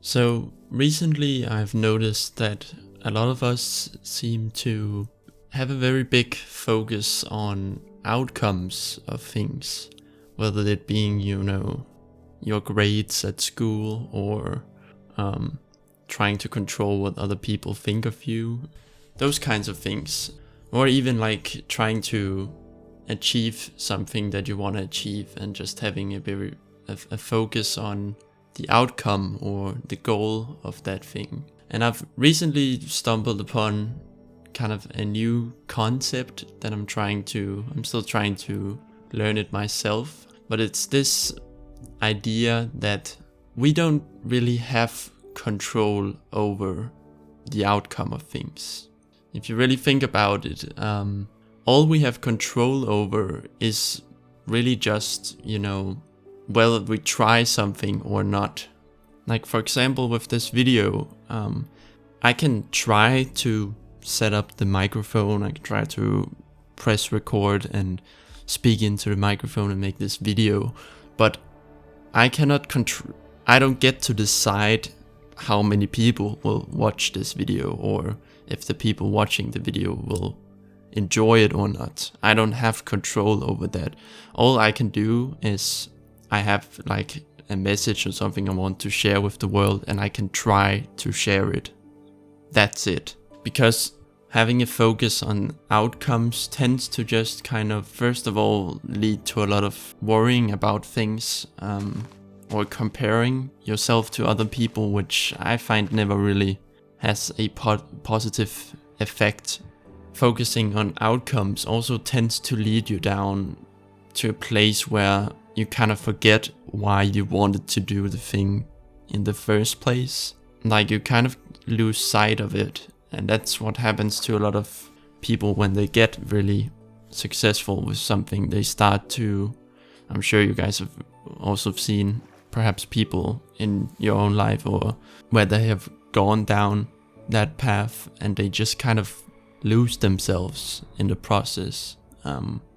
So recently I've noticed that a lot of us seem to have a very big focus on outcomes of things, whether it being, your grades at school or trying to control what other people think of you, those kinds of things, or even like trying to achieve something that you want to achieve and just having a focus on the outcome or the goal of that thing. And I've recently stumbled upon kind of a new concept that I'm still trying to learn it myself, but it's this idea that we don't really have control over the outcome of things. If you really think about it, all we have control over is really just, whether we try something or not. Like for example, with this video, I can try to set up the microphone, I can try to press record and speak into the microphone and make this video, but I don't get to decide how many people will watch this video or if the people watching the video will enjoy it or not. I don't have control over that. All I can do is I have like a message or something I want to share with the world, and I can try to share it. That's it. Because having a focus on outcomes tends to just kind of, first of all, lead to a lot of worrying about things, or comparing yourself to other people, which I find never really has a positive effect. Focusing on outcomes also tends to lead you down to a place where you kind of forget why you wanted to do the thing in the first place. Like you kind of lose sight of it. And that's what happens to a lot of people when they get really successful with something. They start to, I'm sure you guys have also seen perhaps people in your own life or where they have gone down that path and they just kind of lose themselves in the process,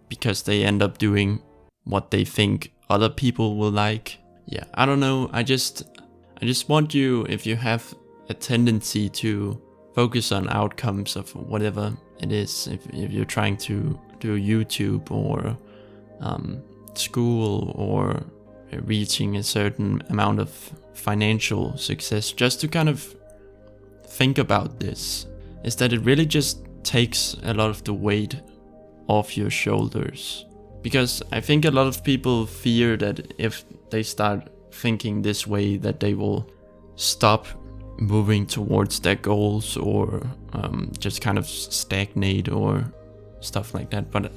because they end up doing what they think other people will like. Yeah, I don't know. I just want you, if you have a tendency to focus on outcomes of whatever it is, if you're trying to do YouTube or school or reaching a certain amount of financial success, just to kind of think about this, is that it really just takes a lot of the weight off your shoulders. Because I think a lot of people fear that if they start thinking this way, that they will stop moving towards their goals or just kind of stagnate or stuff like that. But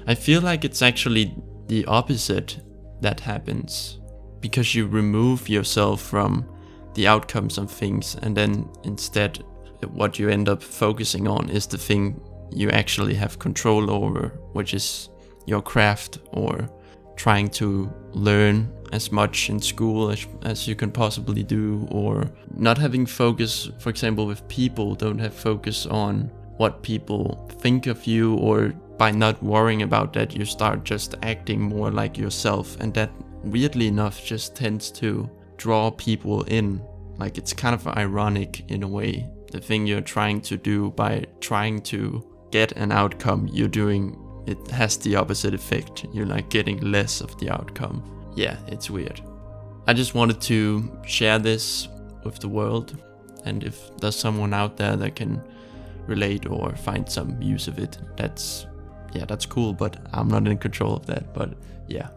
I feel like it's actually the opposite that happens, because you remove yourself from the outcomes of things, and then instead what you end up focusing on is the thing you actually have control over, which is your craft, or trying to learn as much in school as you can possibly do, or not having focus, for example, with people, don't have focus on what people think of you, or by not worrying about that, you start just acting more like yourself, and that weirdly enough just tends to draw people in. Like it's kind of ironic in a way, the thing you're trying to do, by trying to get an outcome you're doing, it has the opposite effect. You're like getting less of the outcome. Yeah, it's weird. I just wanted to share this with the world, and if there's someone out there that can relate or find some use of it, that's cool, but I'm not in control of that. But yeah,